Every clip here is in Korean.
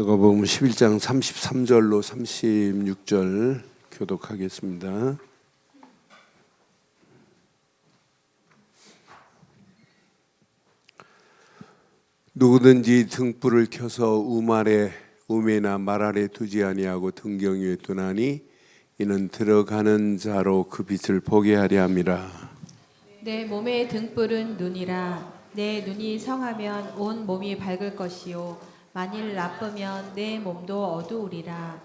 누가복음 11장 33절로 36절 교독하겠습니다. 누구든지 등불을 켜서 우매나 말 아래 두지 아니하고 등경 위에 두나니 이는 들어가는 자로 그 빛을 보게 하려 함이라. 내 몸의 등불은 눈이라. 내 눈이 성하면 온 몸이 밝을 것이요 만일 나쁘면 내 몸도 어두우리라.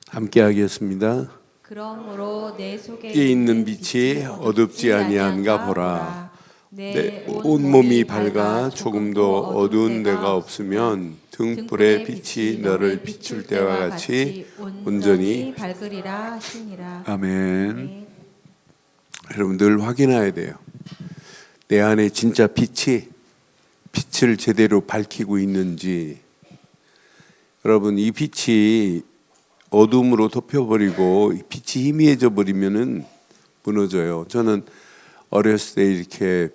함께 하겠습니다. 그러므로 내 속에 있는 빛이 어둡지 아니한가 보라. 내 온몸이 밝아 조금도 어두운 데가 없으면 등불의 빛이 너를 비출 때와 같이 온전히 밝으리라 하시니라. 아멘. 네. 여러분 늘 확인해야 돼요. 내 안에 진짜 빛을 제대로 밝히고 있는지. 여러분 이 빛이 어둠으로 덮여버리고 빛이 희미해져 버리면은 무너져요. 저는 어렸을 때 이렇게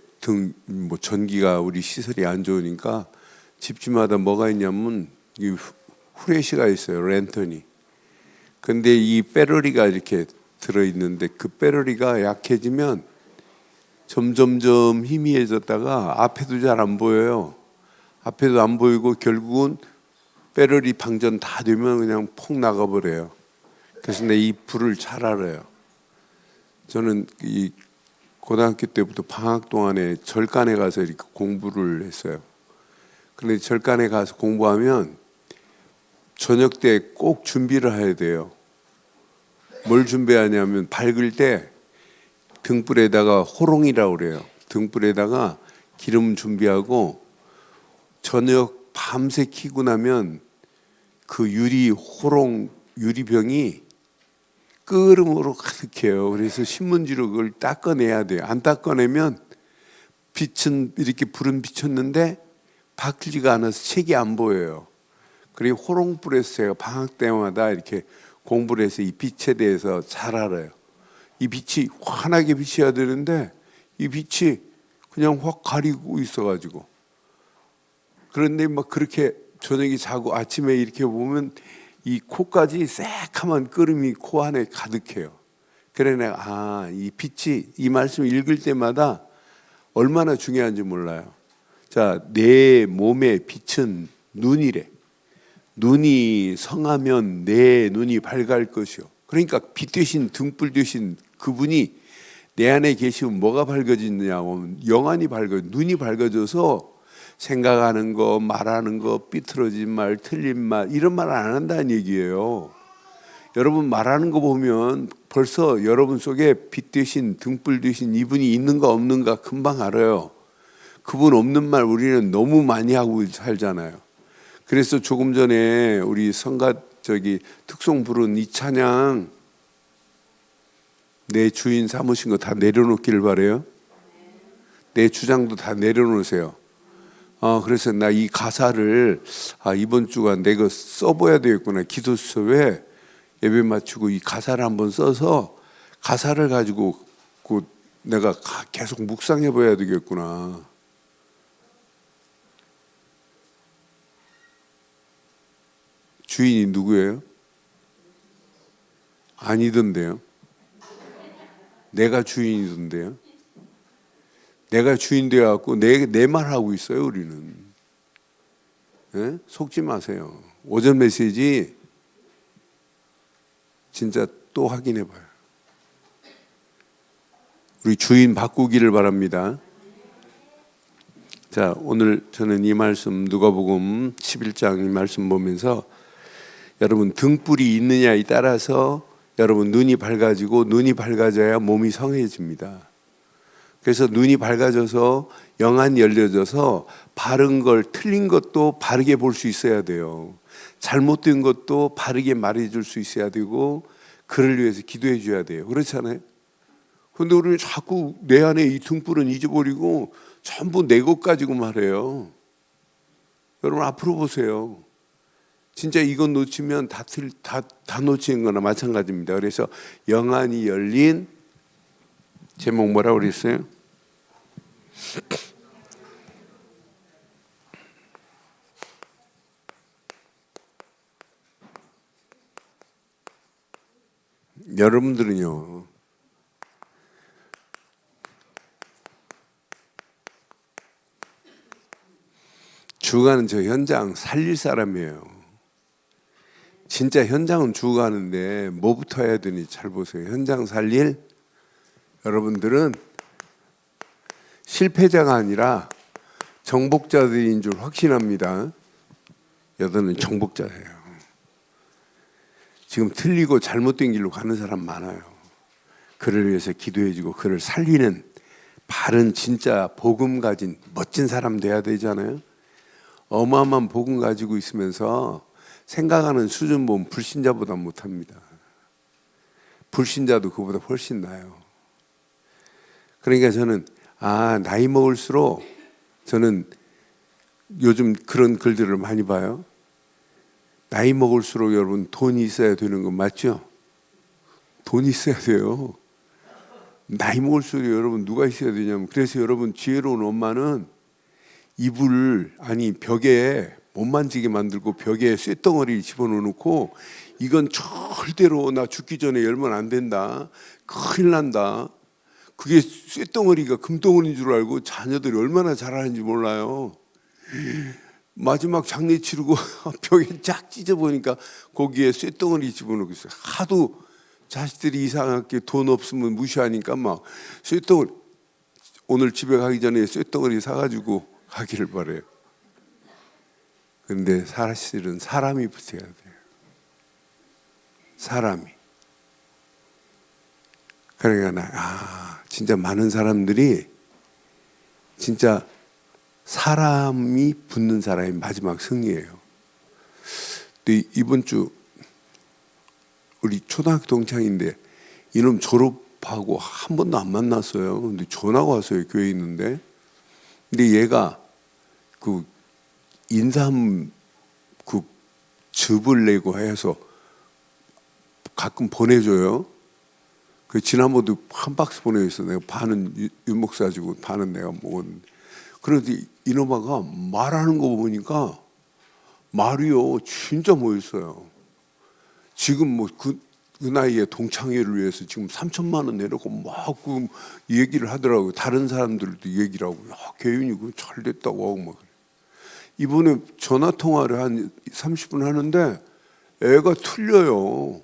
전기가 우리 시설이 안 좋으니까 집집마다 뭐가 있냐면 이 후레쉬가 있어요. 랜턴이. 근데 이 배터리가 이렇게 들어있는데 그 배터리가 약해지면 점점점 희미해졌다가 앞에도 잘 안 보여요. 앞에도 안 보이고 결국은 배터리 방전 다 되면 그냥 폭 나가버려요. 그래서 내 이 불을 잘 알아요. 저는 이 고등학교 때부터 방학 동안에 절간에 가서 이렇게 공부를 했어요. 그런데 절간에 가서 공부하면 저녁 때 꼭 준비를 해야 돼요. 뭘 준비하냐면 밝을 때 등불에다가 호롱이라고 그래요. 등불에다가 기름 준비하고 저녁 밤새 켜고 나면 그 유리병이 끓음으로 가득해요. 그래서 신문지로 그걸 닦아내야 돼요. 안 닦아내면 빛은 이렇게 불은 비쳤는데 밝지가 않아서 책이 안 보여요. 그리고 호롱불에서 제가 방학 때마다 이렇게 공부를 해서 이 빛에 대해서 잘 알아요. 이 빛이 환하게 비쳐야 되는데 이 빛이 그냥 확 가리고 있어가지고, 그런데 막 그렇게 저녁에 자고 아침에 이렇게 보면 이 코까지 새카만 끓음이 코 안에 가득해요. 그래 내가 이 빛이 이 말씀 읽을 때마다 얼마나 중요한지 몰라요. 자, 내 몸의 빛은 눈이래. 눈이 성하면 내 눈이 밝을 것이요. 그러니까 빛 대신 등불 대신 그분이 내 안에 계시면 뭐가 밝아지느냐고 하면 영안이 밝아요. 눈이 밝아져서 생각하는 거, 말하는 거, 삐뚤어진 말, 틀린 말 이런 말 안 한다는 얘기예요. 여러분 말하는 거 보면 벌써 여러분 속에 빛 대신 등불 대신 이분이 있는가 없는가 금방 알아요. 그분 없는 말 우리는 너무 많이 하고 살잖아요. 그래서 조금 전에 우리 특송 부른 이 찬양, 내 주인 삼으신 거 다 내려놓기를 바래요. 내 주장도 다 내려놓으세요. 그래서 나 이 가사를 이번 주가 내가 써봐야 되겠구나. 기도 수업에 예배 마치고 이 가사를 한번 써서 가사를 가지고 내가 계속 묵상해 봐야 되겠구나. 주인이 누구예요? 아니던데요. 내가 주인이던데요. 내가 주인 되어갖고 내 말하고 있어요. 우리는. 네? 속지 마세요. 오전 메시지 진짜 또 확인해봐요. 우리 주인 바꾸기를 바랍니다. 자, 오늘 저는 이 말씀 누가복음 11장 이 말씀 보면서 여러분 등불이 있느냐에 따라서 여러분 눈이 밝아지고 눈이 밝아져야 몸이 성해집니다. 그래서 눈이 밝아져서 영안이 열려져서 바른 걸 틀린 것도 바르게 볼 수 있어야 돼요. 잘못된 것도 바르게 말해줄 수 있어야 되고 그를 위해서 기도해 줘야 돼요. 그렇잖아요. 그런데 우리는 자꾸 내 안에 이 등불은 잊어버리고 전부 내 것 가지고 말해요. 여러분 앞으로 보세요. 진짜 이건 놓치면 다 놓치는 거나 마찬가지입니다. 그래서 영안이 열린 제목 뭐라고 그랬어요? 여러분들은요, 죽어가는 저 현장 살릴 사람이에요. 진짜 현장은 죽어가는데 뭐부터 해야 되니 잘 보세요. 현장 살릴 여러분들은 실패자가 아니라 정복자들인 줄 확신합니다. 여러분은 정복자예요. 지금 틀리고 잘못된 길로 가는 사람 많아요. 그를 위해서 기도해주고 그를 살리는 바른 진짜 복음 가진 멋진 사람 돼야 되잖아요. 어마어마한 복음 가지고 있으면서 생각하는 수준 보면 불신자보다 못합니다. 불신자도 그보다 훨씬 나아요. 그러니까 저는 나이 먹을수록 저는 요즘 그런 글들을 많이 봐요. 나이 먹을수록 여러분 돈이 있어야 되는 건 맞죠? 돈이 있어야 돼요. 나이 먹을수록 여러분 누가 있어야 되냐면, 그래서 여러분 지혜로운 엄마는 이불 벽에 못 만지게 만들고 벽에 쇳덩어리를 집어넣고, 이건 절대로 나 죽기 전에 열면 안 된다, 큰일 난다. 그게 쇳덩어리가 금덩어리인 줄 알고 자녀들이 얼마나 잘하는지 몰라요. 마지막 장례 치르고 벽에 쫙 찢어보니까 거기에 쇳덩어리 집어넣고 있어요. 하도 자식들이 이상하게 돈 없으면 무시하니까 막 쇳덩어리, 오늘 집에 가기 전에 쇳덩어리 사가지고 가기를 바래요. 그런데 사실은 사람이 붙여야 돼요. 사람이. 그러니까 진짜 많은 사람들이 진짜 사람이 붙는 사람이 마지막 승리예요. 근데 이번 주 우리 초등학교 동창인데 이놈 졸업하고 한 번도 안 만났어요. 근데 전화가 왔어요. 교회에 있는데. 근데 얘가 그 인삼 그 즙을 내고 해서 가끔 보내줘요. 그 지난번도 한 박스 보내줬어. 내가 반은 윤 목사 주고 반은 내가 먹었는데. 그런데 이놈아가 말하는 거 보니까 말이요 진짜 멋있어요. 지금 뭐 그 나이에 동창회를 위해서 지금 3천만 원 내놓고 막 그 얘기를 하더라고요. 다른 사람들도 얘기를 하고, 야, 개윤이 그 잘 됐다고 하고 막. 이번에 전화 통화를 한 30분 하는데 애가 틀려요.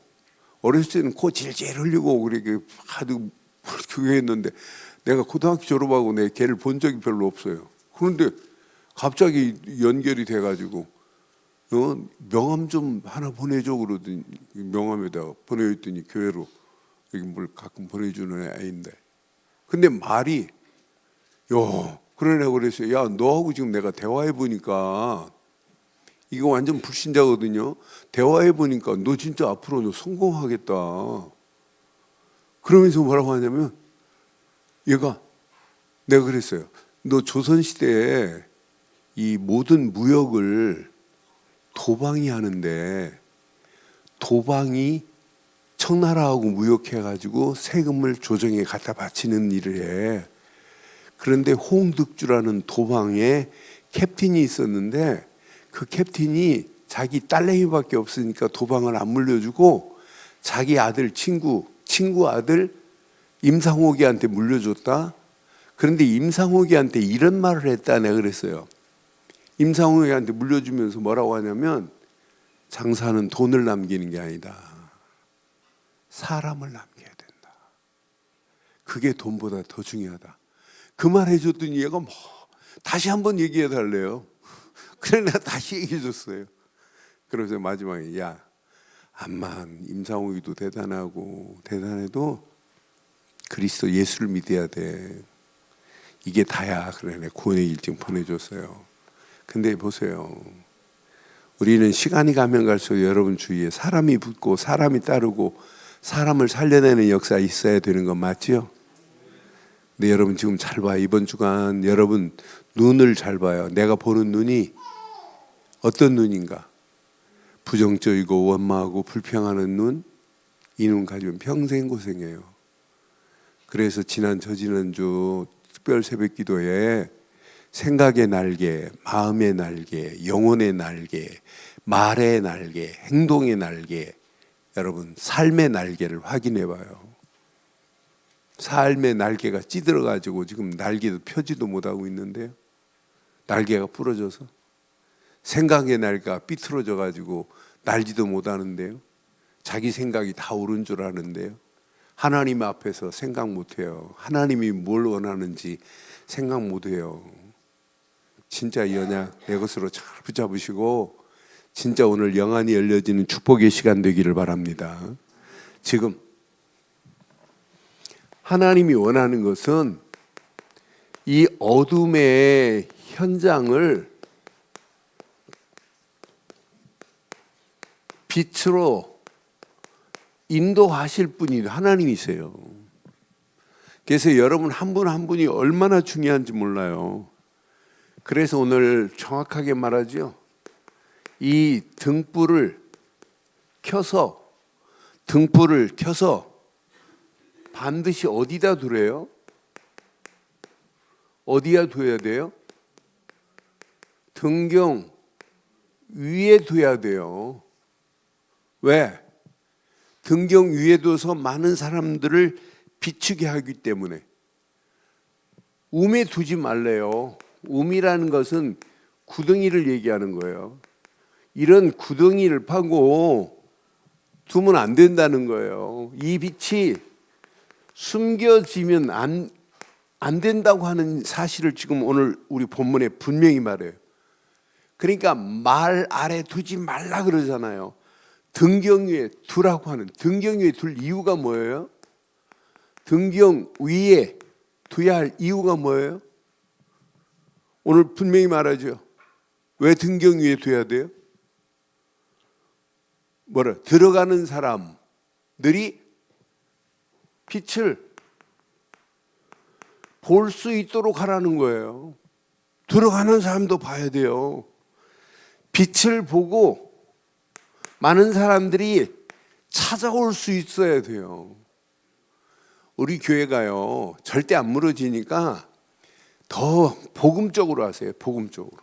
어렸을 때는 코 질질 흘리고 그렇게 하도 그게 했는데, 내가 고등학교 졸업하고 내 걔를 본 적이 별로 없어요. 그런데 갑자기 연결이 돼가지고 명함 좀 하나 보내줘 그러더니 명함에다가 보내줬더니 교회로 여기 뭘 가끔 보내주는 애인데, 근데 말이 그런 애가 그랬어요. 야, 너하고 지금 내가 대화해 보니까 이거 완전 불신자거든요. 대화해 보니까 너 진짜 앞으로 너 성공하겠다. 그러면서 뭐라고 하냐면, 얘가 내가 그랬어요. 너 조선시대에 이 모든 무역을 도방이 하는데, 도방이 청나라하고 무역해가지고 세금을 조정에 갖다 바치는 일을 해. 그런데 홍득주라는 도방에 캡틴이 있었는데, 그 캡틴이 자기 딸내미밖에 없으니까 도방을 안 물려주고 자기 아들 친구 아들 임상옥이한테 물려줬다. 그런데 임상옥이한테 이런 말을 했다. 내가 그랬어요. 임상옥이한테 물려주면서 뭐라고 하냐면, 장사는 돈을 남기는 게 아니다, 사람을 남겨야 된다. 그게 돈보다 더 중요하다. 그 말 해줬더니 얘가 다시 한번 얘기해 달래요. 그래 내가 다시 얘기해 줬어요. 그래서 마지막에, 야, 암만 임상옥이도 대단해도 그리스도 예수를 믿어야 돼. 이게 다야. 그래 내가 구원의 일증 보내줬어요. 근데 보세요. 우리는 시간이 가면 갈수록 여러분 주위에 사람이 붙고 사람이 따르고 사람을 살려내는 역사 있어야 되는 건 맞죠? 근데 여러분 지금 잘 봐요. 이번 주간 여러분 눈을 잘 봐요. 내가 보는 눈이 어떤 눈인가? 부정적이고 원망하고 불평하는 눈, 이 눈 가지면 평생 고생해요. 그래서 저지난주 특별 새벽 기도에 생각의 날개, 마음의 날개, 영혼의 날개, 말의 날개, 행동의 날개, 여러분 삶의 날개를 확인해 봐요. 삶의 날개가 찌들어가지고 지금 날개도 펴지도 못하고 있는데요. 날개가 부러져서 생각의 날개가 삐뚤어져가지고 날지도 못하는데요. 자기 생각이 다 옳은 줄 아는데요. 하나님 앞에서 생각 못해요. 하나님이 뭘 원하는지 생각 못해요. 진짜 이 언약 내 것으로 잘 붙잡으시고 진짜 오늘 영안이 열려지는 축복의 시간 되기를 바랍니다. 지금 하나님이 원하는 것은 이 어둠의 현장을 빛으로 인도하실 분이 하나님이세요. 그래서 여러분 한 분 한 분이 얼마나 중요한지 몰라요. 그래서 오늘 정확하게 말하죠. 이 등불을 켜서 반드시 어디다 두래요? 어디다 둬야 돼요? 등경 위에 둬야 돼요. 왜? 등경 위에 둬서 많은 사람들을 비추게 하기 때문에. 움에 두지 말래요. 움이라는 것은 구덩이를 얘기하는 거예요. 이런 구덩이를 파고 두면 안 된다는 거예요. 이 빛이 숨겨지면 안 된다고 하는 사실을 지금 오늘 우리 본문에 분명히 말해요. 그러니까 말 아래 두지 말라 그러잖아요. 등경 위에 두라고 하는, 등경 위에 둘 이유가 뭐예요? 등경 위에 둬야 할 이유가 뭐예요? 오늘 분명히 말하죠. 왜 등경 위에 둬야 돼요? 들어가는 사람들이 빛을 볼 수 있도록 하라는 거예요. 들어가는 사람도 봐야 돼요. 빛을 보고 많은 사람들이 찾아올 수 있어야 돼요. 우리 교회가요, 절대 안 무너지니까 더 복음적으로 하세요. 복음적으로.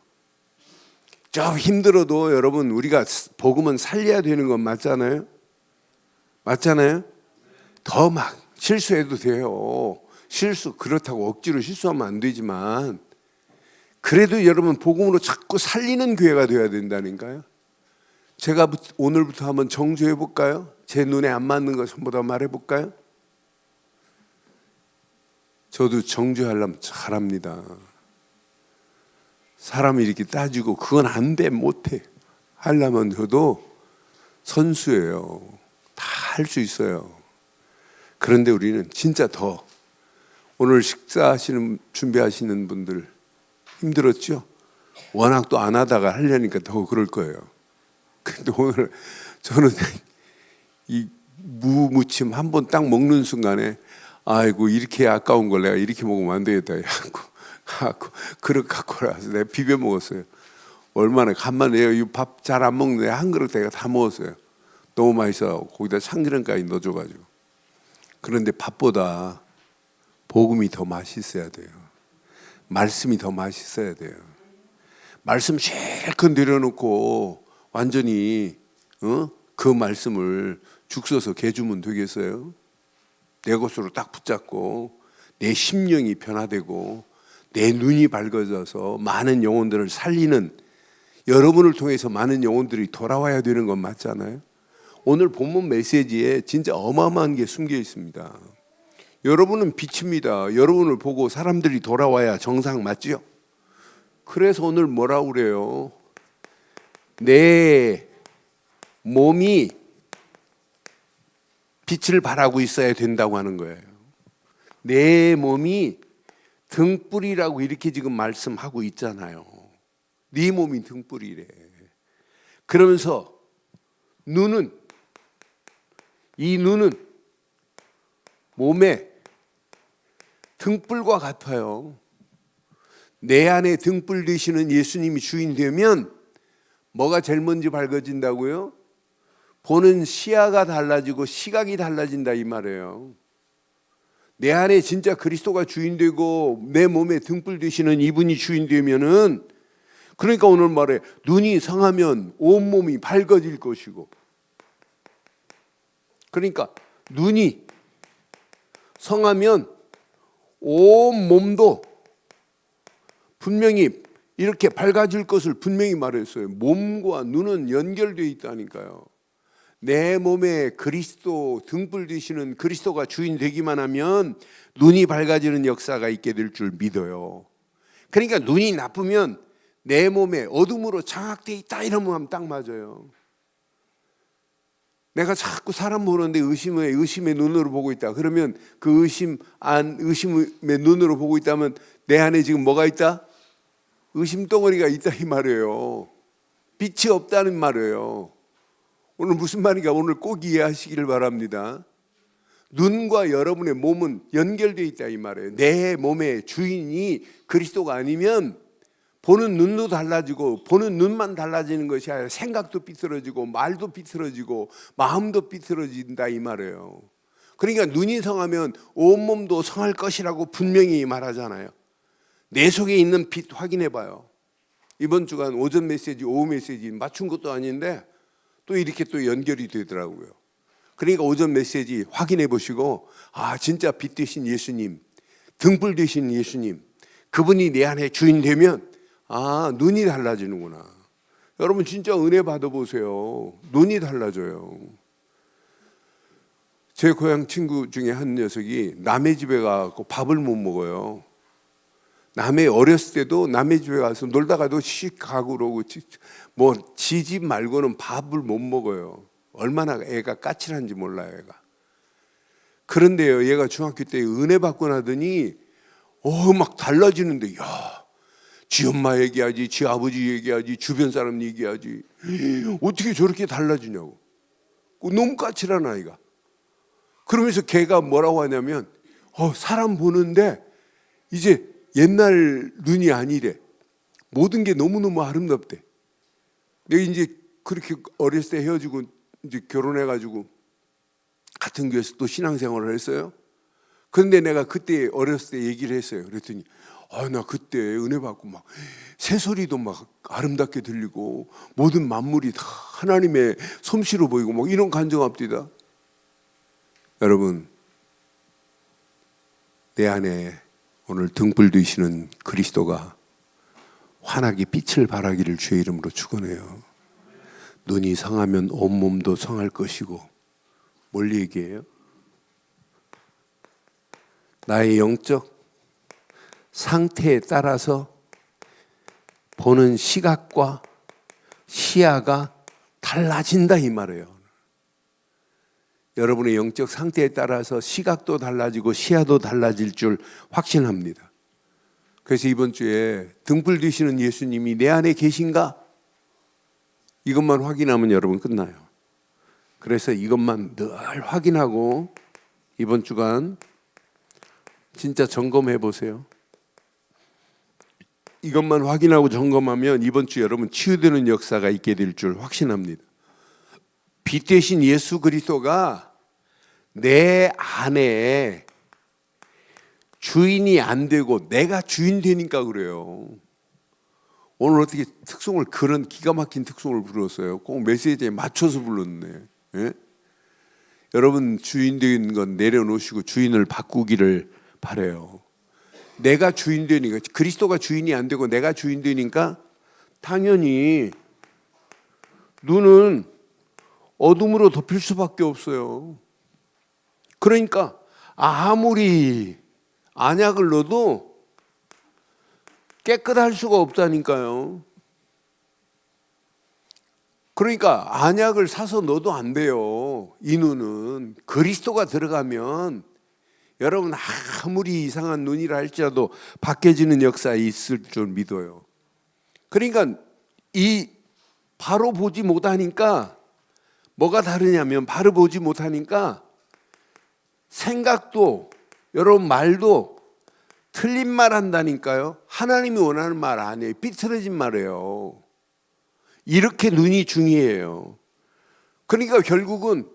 좀 힘들어도 여러분 우리가 복음은 살려야 되는 건 맞잖아요. 맞잖아요. 더 막 실수해도 돼요. 실수 그렇다고 억지로 실수하면 안 되지만 그래도 여러분 복음으로 자꾸 살리는 교회가 되어야 된다니까요. 제가 오늘부터 한번 정죄해 볼까요? 제 눈에 안 맞는 거 전부 다 말해 볼까요? 저도 정죄하려면 잘합니다. 사람이 이렇게 따지고 그건 안 돼, 못해 하려면 저도 선수예요. 다 할 수 있어요. 그런데 우리는 진짜 더 오늘 식사하시는 준비하시는 분들 힘들었죠? 워낙 또 안 하다가 하려니까 더 그럴 거예요. 근데 오늘 저는 이 무무침 한 번 딱 먹는 순간에 아이고 이렇게 아까운 걸 내가 이렇게 먹으면 안 되겠다 하고 그릇 갖고 와서 내가 비벼 먹었어요. 얼마나 간만에 밥 잘 안 먹는데 한 그릇 내가 다 먹었어요. 너무 맛있어. 거기다 참기름까지 넣어줘가지고. 그런데 밥보다 복음이 더 맛있어야 돼요. 말씀이 더 맛있어야 돼요. 말씀 실컷 내려놓고 완전히 그 말씀을 죽 써서 개주면 되겠어요? 내 것으로 딱 붙잡고 내 심령이 변화되고 내 눈이 밝아져서 많은 영혼들을 살리는, 여러분을 통해서 많은 영혼들이 돌아와야 되는 건 맞잖아요. 오늘 본문 메시지에 진짜 어마어마한 게 숨겨 있습니다. 여러분은 빛입니다. 여러분을 보고 사람들이 돌아와야 정상 맞죠? 그래서 오늘 뭐라고 그래요? 내 몸이 빛을 발하고 있어야 된다고 하는 거예요. 내 몸이 등불이라고 이렇게 지금 말씀하고 있잖아요. 네 몸이 등불이래. 그러면서 이 눈은 몸에 등불과 같아요. 내 안에 등불 되시는 예수님이 주인 되면 뭐가 제일 먼저 밝아진다고요? 보는 시야가 달라지고 시각이 달라진다 이 말이에요. 내 안에 진짜 그리스도가 주인 되고 내 몸에 등불 되시는 이분이 주인 되면은, 그러니까 오늘 말해 눈이 성하면 온몸이 밝아질 것이고 그러니까 눈이 성하면 온 몸도 분명히 이렇게 밝아질 것을 분명히 말했어요. 몸과 눈은 연결되어 있다니까요. 내 몸에 그리스도 등불 되시는 그리스도가 주인 되기만 하면 눈이 밝아지는 역사가 있게 될 줄 믿어요. 그러니까 눈이 나쁘면 내 몸에 어둠으로 장악되어 있다 이러면 딱 맞아요. 내가 자꾸 사람 보는데 의심의 눈으로 보고 있다. 그러면 그 의심의 눈으로 보고 있다면 내 안에 지금 뭐가 있다? 의심 덩어리가 있다 이 말이에요. 빛이 없다는 말이에요. 오늘 무슨 말인가 오늘 꼭 이해하시기를 바랍니다. 눈과 여러분의 몸은 연결되어 있다 이 말이에요. 내 몸의 주인이 그리스도가 아니면 보는 눈도 달라지고 보는 눈만 달라지는 것이 아니라 생각도 삐뚤어지고 말도 삐뚤어지고 마음도 삐뚤어진다 이 말이에요. 그러니까 눈이 성하면 온몸도 성할 것이라고 분명히 말하잖아요. 내 속에 있는 빛 확인해 봐요. 이번 주간 오전 메시지 오후 메시지 맞춘 것도 아닌데 또 이렇게 또 연결이 되더라고요. 그러니까 오전 메시지 확인해 보시고 진짜 빛 되신 예수님, 등불 되신 예수님, 그분이 내 안에 주인 되면 눈이 달라지는구나. 여러분 진짜 은혜 받아보세요. 눈이 달라져요. 제 고향 친구 중에 한 녀석이 남의 집에 가서 밥을 못 먹어요. 남의 어렸을 때도 남의 집에 가서 놀다가도 씩 가고 그러고 뭐 지 집 말고는 밥을 못 먹어요. 얼마나 애가 까칠한지 몰라요, 애가. 그런데요, 얘가 중학교 때 은혜 받고 나더니 막 달라지는데 지 엄마 얘기하지, 지 아버지 얘기하지, 주변 사람 얘기하지. 어떻게 저렇게 달라지냐고. 너무 까칠한 아이가. 그러면서 걔가 뭐라고 하냐면 사람 보는데 이제 옛날 눈이 아니래. 모든 게 너무너무 아름답대. 내가 이제 그렇게 어렸을 때 헤어지고 이제 결혼해가지고 같은 교회에서 또 신앙생활을 했어요. 그런데 내가 그때 어렸을 때 얘기를 했어요. 그랬더니 나 그때 은혜 받고 막 새소리도 막 아름답게 들리고 모든 만물이 다 하나님의 솜씨로 보이고 막 이런 감정 앞뒤다. 여러분 내 안에 오늘 등불 되시는 그리스도가 환하게 빛을 발하기를 주의 이름으로 축원해요. 눈이 성하면 온몸도 성할 것이고 뭘 얘기해요? 나의 영적 상태에 따라서 보는 시각과 시야가 달라진다 이 말이에요. 여러분의 영적 상태에 따라서 시각도 달라지고 시야도 달라질 줄 확신합니다. 그래서 이번 주에 등불 되시는 예수님이 내 안에 계신가? 이것만 확인하면 여러분 끝나요. 그래서 이것만 늘 확인하고 이번 주간 진짜 점검해 보세요. 이것만 확인하고 점검하면 이번 주 여러분 치유되는 역사가 있게 될 줄 확신합니다. 빛 되신 예수 그리스도가 내 안에 주인이 안 되고 내가 주인 되니까 그래요. 오늘 어떻게 특송을 그런 기가 막힌 특송을 불렀어요. 꼭 메시지에 맞춰서 불렀네. 예? 여러분 주인 되는 건 내려놓으시고 주인을 바꾸기를 바래요. 내가 주인 되니까 그리스도가 주인이 안 되고 내가 주인 되니까 당연히 눈은 어둠으로 덮일 수밖에 없어요. 그러니까 아무리 안약을 넣어도 깨끗할 수가 없다니까요. 그러니까 안약을 사서 넣어도 안 돼요. 이 눈은 그리스도가 들어가면 여러분 아무리 이상한 눈이라 할지라도 바뀌어지는 역사에 있을 줄 믿어요. 그러니까 이 바로 보지 못하니까 뭐가 다르냐면 바로 보지 못하니까 생각도 여러분 말도 틀린 말 한다니까요. 하나님이 원하는 말 아니에요. 삐뚤어진 말이에요. 이렇게 눈이 중요해요. 그러니까 결국은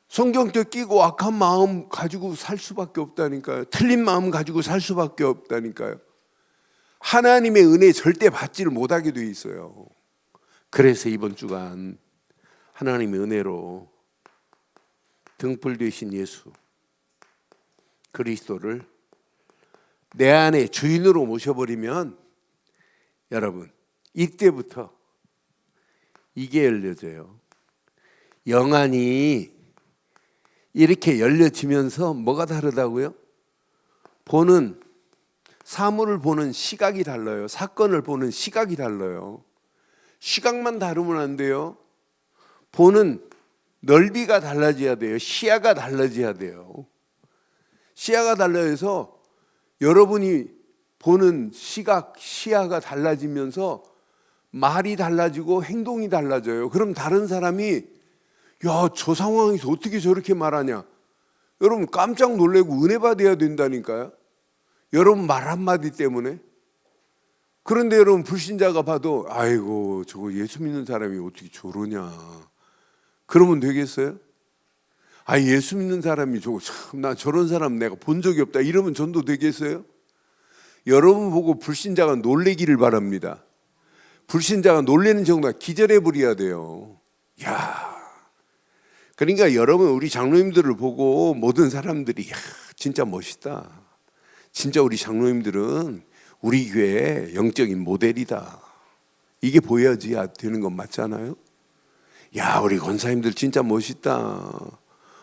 성경도 끼고 악한 마음 가지고 살 수밖에 없다니까요. 틀린 마음 가지고 살 수밖에 없다니까요. 하나님의 은혜 절대 받지를 못하게 돼 있어요. 그래서 이번 주간 하나님의 은혜로 등불 되신 예수 그리스도를 내 안에 주인으로 모셔버리면 여러분 이때부터 이게 열려져요. 영안이 이렇게 열려지면서 뭐가 다르다고요? 보는 사물을 보는 시각이 달라요. 사건을 보는 시각이 달라요. 시각만 다르면 안 돼요. 보는 넓이가 달라져야 돼요. 시야가 달라져야 돼요. 시야가 달라져서 여러분이 보는 시각, 시야가 달라지면서 말이 달라지고 행동이 달라져요. 그럼 다른 사람이 야, 저 상황에서 어떻게 저렇게 말하냐? 여러분 깜짝 놀래고 은혜 받아야 된다니까요. 여러분 말 한마디 때문에. 그런데 여러분 불신자가 봐도 아이고 저거 예수 믿는 사람이 어떻게 저러냐. 그러면 되겠어요? 아, 예수 믿는 사람이 저거 참, 나 저런 사람 내가 본 적이 없다. 이러면 전도 되겠어요? 여러분 보고 불신자가 놀래기를 바랍니다. 불신자가 놀라는 정도가 기절해 버려야 돼요. 야, 그러니까 여러분 우리 장로님들을 보고 모든 사람들이 야, 진짜 멋있다. 진짜 우리 장로님들은 우리 교회 영적인 모델이다. 이게 보여야지 되는 건 맞잖아요. 야, 우리 권사님들 진짜 멋있다.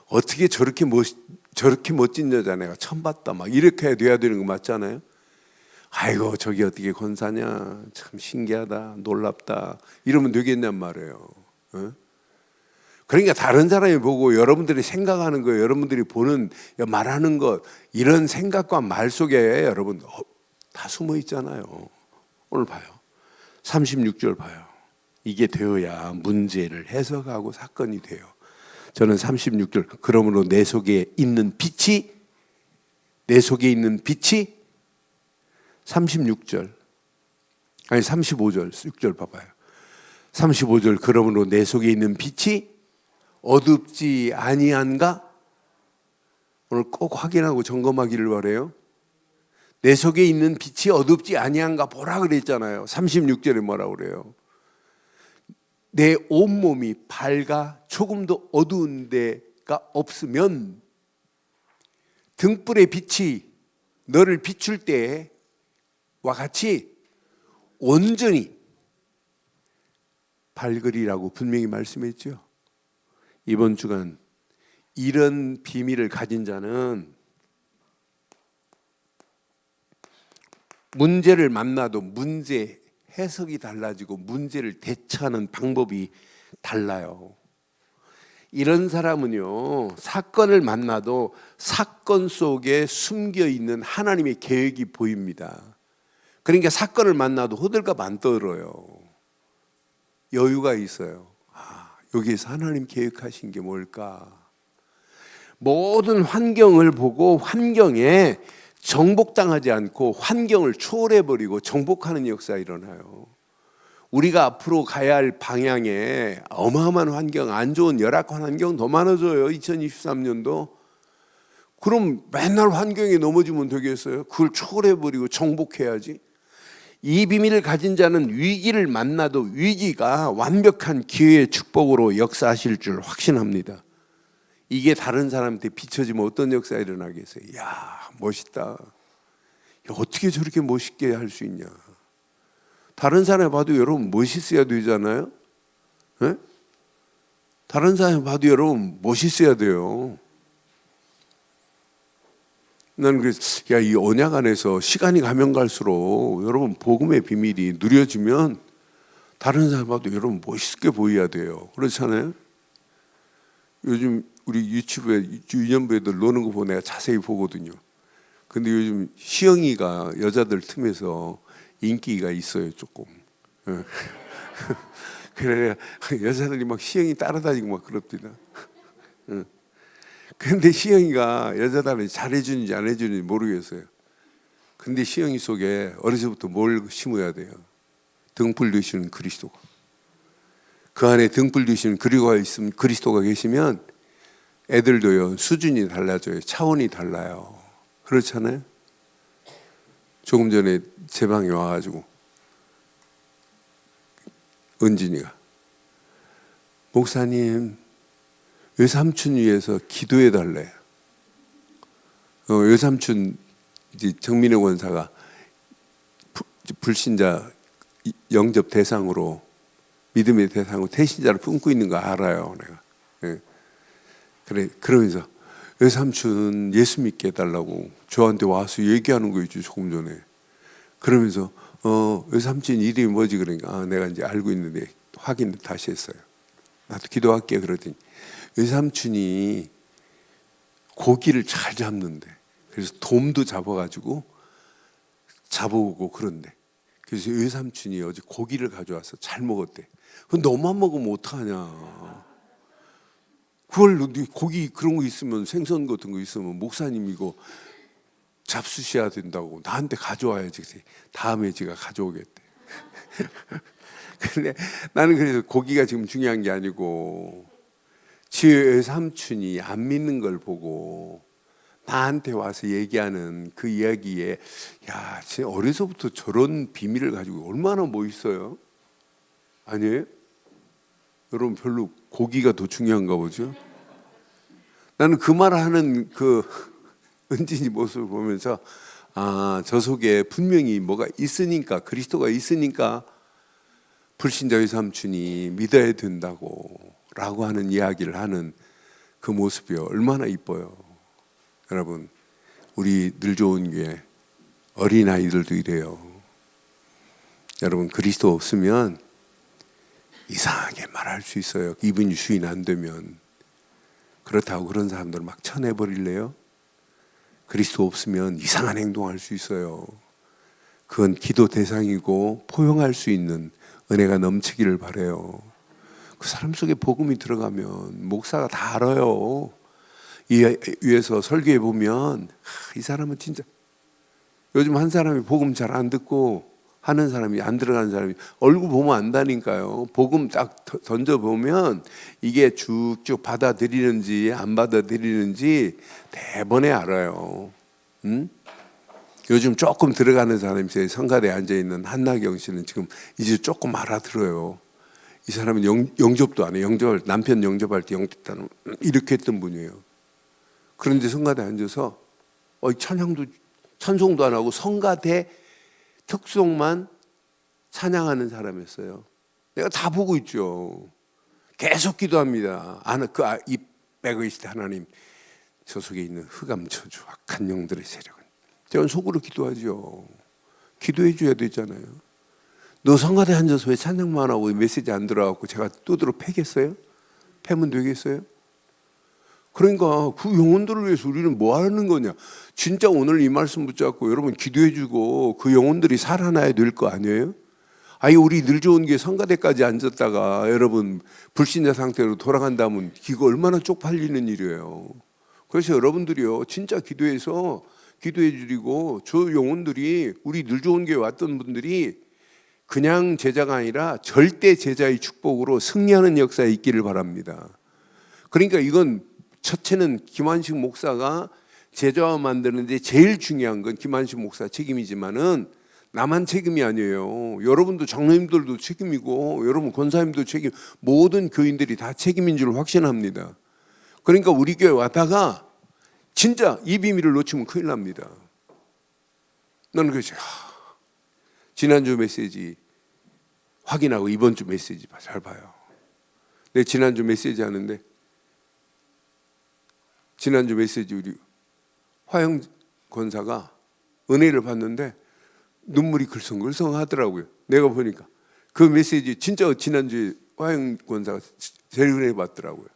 어떻게 저렇게 멋진 여자 내가 처음 봤다. 막 이렇게 돼야 되는 거 맞잖아요. 아이고 저기 어떻게 권사냐. 참 신기하다. 놀랍다. 이러면 되겠냔 말이에요. 어? 그러니까 다른 사람이 보고 여러분들이 생각하는 거, 여러분들이 보는 말하는 것, 이런 생각과 말 속에 여러분 다 숨어 있잖아요. 오늘 봐요. 36절 봐요. 이게 되어야 문제를 해석하고 사건이 돼요. 저는 36절 그러므로 내 속에 있는 빛이 36절 아니 35절 6절 봐봐요. 35절 그러므로 내 속에 있는 빛이 어둡지 아니한가? 오늘 꼭 확인하고 점검하기를 바래요. 내 속에 있는 빛이 어둡지 아니한가 보라 그랬잖아요. 36절에 뭐라고 그래요? 내 온몸이 밝아 조금도 어두운 데가 없으면 등불의 빛이 너를 비출 때와 같이 온전히 밝으리라고 분명히 말씀했죠. 이번 주간 이런 비밀을 가진 자는 문제를 만나도 문제 해석이 달라지고 문제를 대처하는 방법이 달라요. 이런 사람은요, 사건을 만나도 사건 속에 숨겨 있는 하나님의 계획이 보입니다. 그러니까 사건을 만나도 호들갑 안 떨어요. 여유가 있어요. 아, 여기에서 하나님 계획하신 게 뭘까? 모든 환경을 보고 환경에 정복당하지 않고 환경을 초월해버리고 정복하는 역사가 일어나요. 우리가 앞으로 가야 할 방향에 어마어마한 환경, 안 좋은 열악한 환경 더 많아져요. 2023년도. 그럼 맨날 환경에 넘어지면 되겠어요? 그걸 초월해버리고 정복해야지. 이 비밀을 가진 자는 위기를 만나도 위기가 완벽한 기회의 축복으로 역사하실 줄 확신합니다. 이게 다른 사람한테 비춰지면 어떤 역사가 일어나겠어요? 이야, 멋있다. 야, 어떻게 저렇게 멋있게 할 수 있냐. 다른 사람이 봐도 여러분 멋있어야 되잖아요. 네? 다른 사람이 봐도 여러분 멋있어야 돼요. 나는 그래서 야, 이 언약 안에서 시간이 가면 갈수록 여러분 복음의 비밀이 누려지면 다른 사람이 봐도 여러분 멋있게 보여야 돼요. 그렇잖아요. 요즘 우리 유튜브에 유년부 애들 노는 거 보고 내가 자세히 보거든요. 근데 요즘 시영이가 여자들 틈에서 인기가 있어요, 조금. 그래 여자들이 막 시영이 따라다니고 막 그럽니다. 근데 시영이가 여자들한테 잘해주는지 안 해주는지 모르겠어요. 근데 시영이 속에 어려서부터 뭘 심어야 돼요? 등불 되시는 그리스도가. 그 안에 등불 되시는 그리스도가 계시면 애들도요 수준이 달라져요. 차원이 달라요. 그렇잖아요. 조금 전에 제 방에 와가지고 은진이가 목사님 외삼촌 위해서 기도해 달래. 외삼촌 이제 정민혜 권사가 불신자 영접 대상으로, 믿음의 대상으로 태신자를 품고 있는 거 알아요, 내가. 예. 그래, 그러면서 외삼촌 예수 믿게 해달라고 저한테 와서 얘기하는 거 있죠, 조금 전에. 그러면서 외삼촌 이름이 뭐지? 그러니까 내가 이제 알고 있는데 확인을 다시 했어요. 나도 기도할게. 그러더니 외삼촌이 고기를 잘 잡는데, 그래서 돔도 잡아가지고 잡아오고 그런데, 그래서 외삼촌이 어제 고기를 가져와서 잘 먹었대. 그 너만 먹으면 어떡하냐. 그걸 고기 그런 거 있으면, 생선 같은 거 있으면 목사님 이거 잡수셔야 된다고 나한테 가져와야지. 다음에 제가 가져오겠대. 근데 나는 그래서 고기가 지금 중요한 게 아니고, 지 외삼촌이 안 믿는 걸 보고 나한테 와서 얘기하는 그 이야기에, 야, 진짜 어려서부터 저런 비밀을 가지고 얼마나 멋있어요? 아니에요? 여러분, 별로 고기가 더 중요한가 보죠? 나는 그 말하는 그 은진이 모습을 보면서, 저 속에 분명히 뭐가 있으니까, 그리스도가 있으니까 불신자 외삼촌이 믿어야 된다고 라고 하는 이야기를 하는 그 모습이 얼마나 이뻐요. 여러분, 우리 늘 좋은 교회 어린아이들도 이래요. 여러분, 그리스도 없으면 이상하게 말할 수 있어요. 이분이 주인 안 되면. 그렇다고 그런 사람들 막 쳐내버릴래요? 그리스도 없으면 이상한 행동할 수 있어요. 그건 기도 대상이고 포용할 수 있는 은혜가 넘치기를 바라요. 그 사람 속에 복음이 들어가면 목사가 다 알아요. 이 위에서 설교해 보면, 이 사람은 진짜, 요즘 한 사람이 복음 잘 안 듣고 하는 사람이, 안 들어가는 사람이 얼굴 보면 안다니까요. 복음 딱 던져보면 이게 쭉쭉 받아들이는지 안 받아들이는지 대번에 알아요. 응? 요즘 조금 들어가는 사람이, 제 성가대에 앉아있는 한나경 씨는 지금 이제 조금 알아들어요. 이 사람은 영접도 안 해요. 남편 영접할 때 영접하는, 이렇게 했던 분이에요. 그런데 성가대에 앉아서 찬송도 안 하고 성가대 특송만 찬양하는 사람이었어요. 내가 다 보고 있죠. 계속 기도합니다. 입 빼고 있을 때, 하나님, 저 속에 있는 흑암 저주 악한 영들의 세력은, 저는 속으로 기도하죠. 기도해 줘야 되잖아요. 너 성가대 앉아서 왜 찬양만 하고 메시지 안 들어가고 제가 두드러 패겠어요? 패면 되겠어요? 그러니까 그 영혼들을 위해서 우리는 뭐 하는 거냐. 진짜 오늘 이 말씀 붙잡고 여러분 기도해 주고 그 영혼들이 살아나야 될 거 아니에요? 우리 늘 좋은 게 성가대까지 앉았다가 여러분 불신자 상태로 돌아간다면 이거 얼마나 쪽팔리는 일이에요. 그래서 여러분들이요, 진짜 기도해서 기도해 주리고, 저 영혼들이, 우리 늘 좋은 교회 왔던 분들이 그냥 제자가 아니라 절대 제자의 축복으로 승리하는 역사에 있기를 바랍니다. 그러니까 이건 첫째는 김한식 목사가 제자화 만드는데 제일 중요한 건 김한식 목사 책임이지만은 나만 책임이 아니에요. 여러분도 장로님들도 책임이고, 여러분 권사님도 책임, 모든 교인들이 다 책임인 줄 확신합니다. 그러니까 우리 교회 왔다가 진짜 이 비밀을 놓치면 큰일 납니다. 나는 그래서 지난주 메시지 확인하고 이번 주 메시지 잘 봐요. 내 지난주 메시지 하는데, 지난주 메시지 우리 화영 권사가 은혜를 받는데 눈물이 글썽글썽 하더라고요. 내가 보니까 그 메시지 진짜 지난주에 화영 권사가 제일 은혜 받더라고요.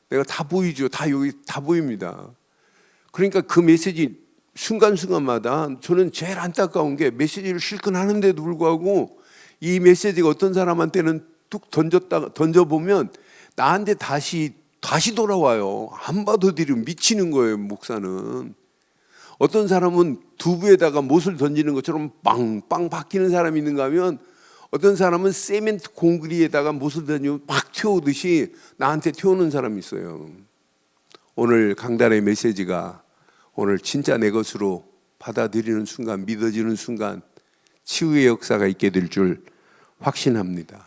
내가 다 보이죠. 다 여기 다 보입니다. 그러니까 그 메시지 순간순간마다 저는 제일 안타까운 게, 메시지를 실컷 하는데도 불구하고 이 메시지가 어떤 사람한테는 뚝 던져보면 나한테 다시 돌아와요. 안 받아들이면 미치는 거예요, 목사는. 어떤 사람은 두부에다가 못을 던지는 것처럼 빵빵 박히는 사람이 있는가 하면, 어떤 사람은 세멘트 공구리에다가 못을 던지면 막 튀어오듯이 나한테 튀어오는 사람이 있어요. 오늘 강단의 메시지가 오늘 진짜 내 것으로 받아들이는 순간, 믿어지는 순간 치유의 역사가 있게 될 줄 확신합니다.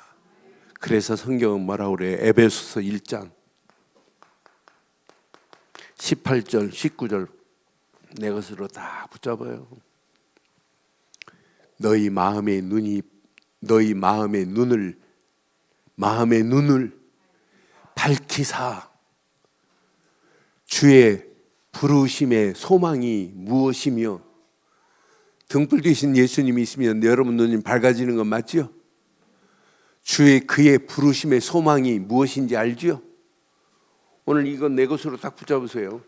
그래서 성경은 뭐라고 그래? 에베소서 1장 18절, 19절 내 것으로 다 붙잡아요. 너희 마음의 눈을 밝히사 주의 부르심의 소망이 무엇이며, 등불 되신 예수님이 있으면 여러분 눈이 밝아지는 건 맞죠? 그의 부르심의 소망이 무엇인지 알죠? 오늘 이건 내 것으로 딱 붙잡으세요.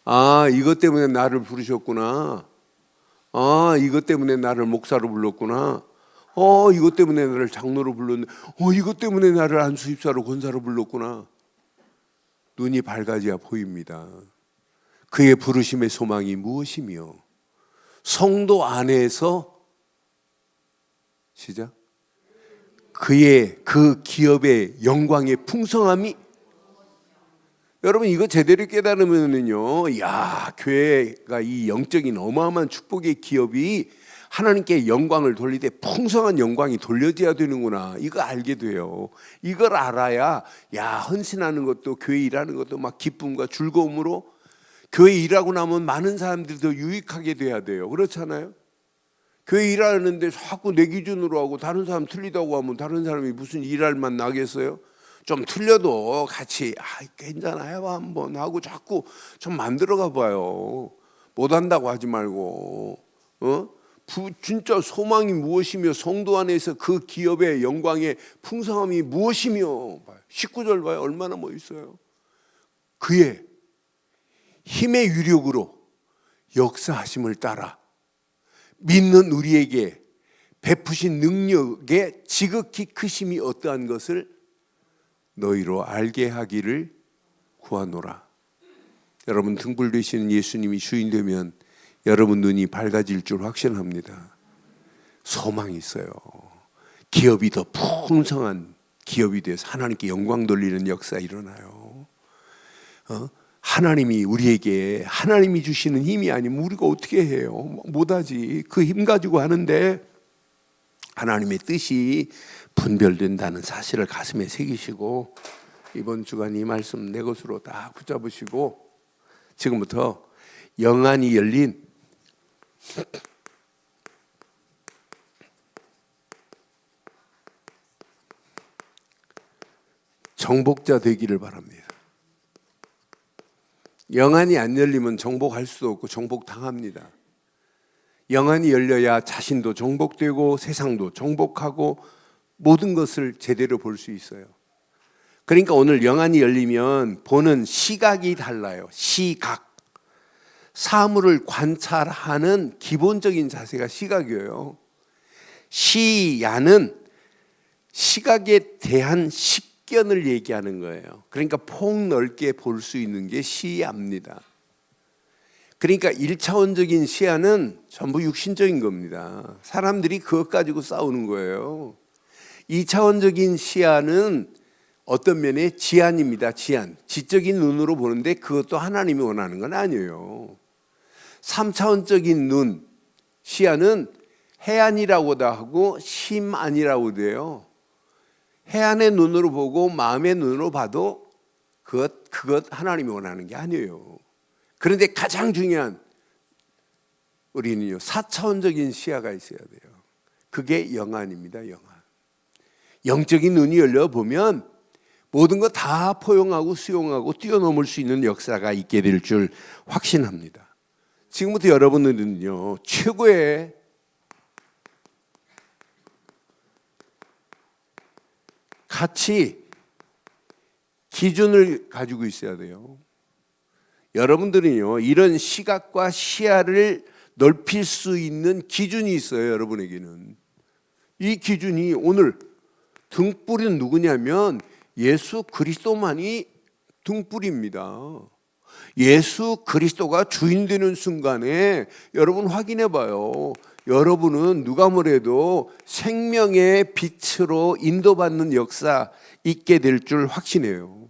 아, 이것 때문에 나를 부르셨구나. 아, 이것 때문에 나를 목사로 불렀구나. 이것 때문에 나를 장로로 불렀네. 이것 때문에 나를 안수입사로 권사로 불렀구나. 눈이 밝아져야 보입니다. 그의 부르심의 소망이 무엇이며, 성도 안에서 시작. 그 기업의 영광의 풍성함이, 여러분 이거 제대로 깨달으면은요, 야, 교회가 이 영적인 어마어마한 축복의 기업이 하나님께 영광을 돌릴 때 풍성한 영광이 돌려져야 되는구나, 이거 알게 돼요. 이걸 알아야 헌신하는 것도, 교회 일하는 것도 막 기쁨과 즐거움으로, 교회 일하고 나면 많은 사람들이 더 유익하게 돼야 돼요. 그렇잖아요? 교회 일하는데 자꾸 내 기준으로 하고 다른 사람 틀리다고 하면 다른 사람이 무슨 일할 맛 나겠어요? 좀 틀려도 같이 괜찮아요 한번 하고 자꾸 좀 만들어가 봐요. 못한다고 하지 말고. 진짜 소망이 무엇이며, 성도 안에서 그 기업의 영광의 풍성함이 무엇이며. 19절 봐요. 얼마나 멋있어요. 그의 힘의 유력으로 역사하심을 따라 믿는 우리에게 베푸신 능력의 지극히 크심이 어떠한 것을 너희로 알게 하기를 구하노라. 여러분 등불 되시는 예수님이 주인 되면 여러분 눈이 밝아질 줄 확신합니다. 소망이 있어요. 기업이 더 풍성한 기업이 돼서 하나님께 영광 돌리는 역사 일어나요. 하나님이 우리에게, 하나님이 주시는 힘이 아니면 우리가 어떻게 해요? 못하지. 그 힘 가지고 하는데 하나님의 뜻이 분별된다는 사실을 가슴에 새기시고, 이번 주간 이 말씀 내 것으로 다 붙잡으시고, 지금부터 영안이 열린 정복자 되기를 바랍니다. 영안이 안 열리면 정복할 수도 없고 정복당합니다. 영안이 열려야 자신도 정복되고 세상도 정복하고 모든 것을 제대로 볼 수 있어요. 그러니까 오늘 영안이 열리면 보는 시각이 달라요. 시각. 사물을 관찰하는 기본적인 자세가 시각이에요. 시야는 시각에 대한 식견을 얘기하는 거예요. 그러니까 폭넓게 볼 수 있는 게 시야입니다. 그러니까 1차원적인 시야는 전부 육신적인 겁니다. 사람들이 그것 가지고 싸우는 거예요. 2차원적인 시야는 어떤 면에 지안입니다. 지안. 지적인 눈으로 보는데 그것도 하나님이 원하는 건 아니에요. 3차원적인 눈, 시야는 해안이라고도 하고 심안이라고도 해요. 해안의 눈으로 보고 마음의 눈으로 봐도 그것 하나님이 원하는 게 아니에요. 그런데 가장 중요한 우리는요, 4차원적인 시야가 있어야 돼요. 그게 영안입니다. 영안. 영적인 눈이 열려보면 모든 거 다 포용하고 수용하고 뛰어넘을 수 있는 역사가 있게 될 줄 확신합니다. 지금부터 여러분들은요, 최고의 가치, 기준을 가지고 있어야 돼요. 여러분들은요, 이런 시각과 시야를 넓힐 수 있는 기준이 있어요. 여러분에게는. 이 기준이 오늘 등불은 누구냐면 예수 그리스도만이 등불입니다. 예수 그리스도가 주인 되는 순간에 여러분 확인해 봐요. 여러분은 누가 뭐래도 생명의 빛으로 인도받는 역사 있게 될 줄 확신해요.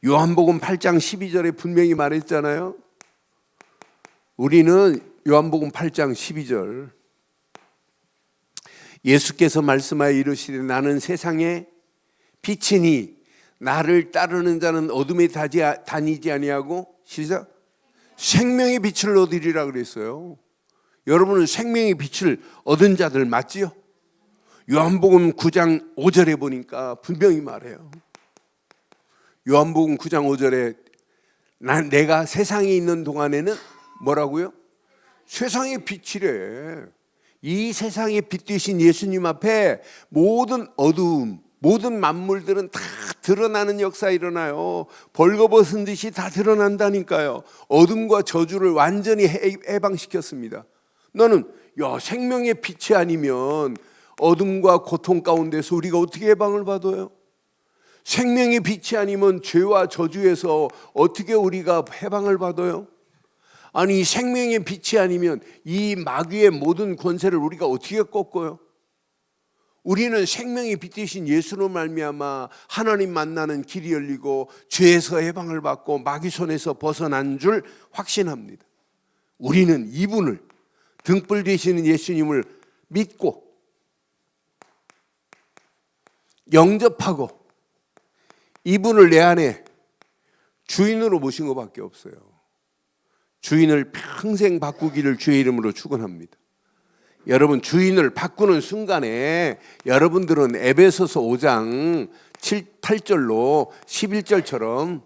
요한복음 8장 12절에 분명히 말했잖아요. 우리는 요한복음 8장 12절, 예수께서 말씀하여 이르시되 나는 세상의 빛이니 나를 따르는 자는 어둠에 다니지 아니하고 시작 생명의 빛을 얻으리라 그랬어요. 여러분은 생명의 빛을 얻은 자들 맞지요? 요한복음 9장 5절에 보니까 분명히 말해요. 요한복음 9장 5절에 내가 세상에 있는 동안에는 뭐라고요? 세상의 빛이래. 이 세상의 빛 되신 예수님 앞에 모든 어두움, 모든 만물들은 다 드러나는 역사 일어나요. 벌거벗은 듯이 다 드러난다니까요. 어둠과 저주를 완전히 해방시켰습니다. 너는 생명의 빛이 아니면 어둠과 고통 가운데서 우리가 어떻게 해방을 받아요? 생명의 빛이 아니면 죄와 저주에서 어떻게 우리가 해방을 받아요? 아니 생명의 빛이 아니면 이 마귀의 모든 권세를 우리가 어떻게 꺾어요? 우리는 생명의 빛 되신 예수로 말미암아 하나님 만나는 길이 열리고 죄에서 해방을 받고 마귀 손에서 벗어난 줄 확신합니다. 우리는 이분을 등불 되시는 예수님을 믿고 영접하고 이분을 내 안에 주인으로 모신 것밖에 없어요. 주인을 평생 바꾸기를 주의 이름으로 축원합니다. 여러분 주인을 바꾸는 순간에 여러분들은 에베소서 5장 7, 8절로 11절처럼